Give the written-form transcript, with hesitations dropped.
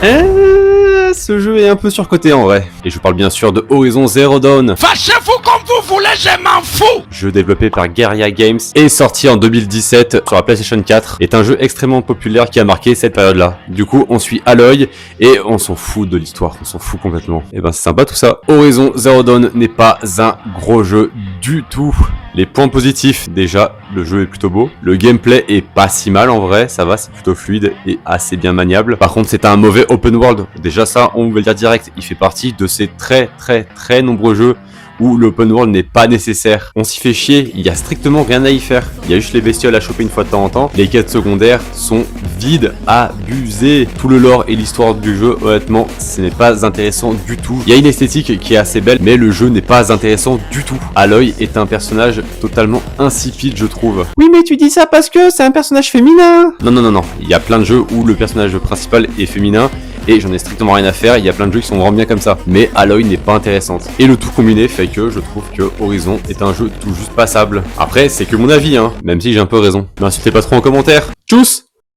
Ce jeu est un peu surcoté en vrai. Et je parle bien sûr de Horizon Zero Dawn. Fâchez-vous comme vous voulez, je m'en fous. Jeu développé par Guerrilla Games et sorti en 2017 sur la PlayStation 4, est un jeu extrêmement populaire qui a marqué cette période-là. Du coup, on suit Aloy et on s'en fout de l'histoire, on s'en fout complètement. Et ben c'est sympa tout ça. Horizon Zero Dawn n'est pas un gros jeu du tout. Les points positifs, déjà, le jeu est plutôt beau. Le gameplay est pas si mal en vrai, ça va, c'est plutôt fluide et assez bien maniable. Par contre, c'est un mauvais open world. Déjà ça, on veut le dire direct, il fait partie de ces très nombreux jeux où l'open world n'est pas nécessaire. On s'y fait chier, il y a strictement rien à y faire. Il y a juste les bestioles à choper une fois de temps en temps. Les quêtes secondaires sont vides, abusées. Tout le lore et l'histoire du jeu, honnêtement, ce n'est pas intéressant du tout. Il y a une esthétique qui est assez belle, mais le jeu n'est pas intéressant du tout. Aloy est un personnage totalement insipide, je trouve. Oui, mais tu dis ça parce que c'est un personnage féminin. Non. Il y a plein de jeux où le personnage principal est féminin. Et j'en ai strictement rien à faire, il y a plein de jeux qui sont vraiment bien comme ça. Mais Aloy n'est pas intéressante. Et le tout combiné fait que je trouve que Horizon est un jeu tout juste passable. Après, c'est que mon avis, hein, même si j'ai un peu raison. M'insultez pas trop en commentaire. Tchuss!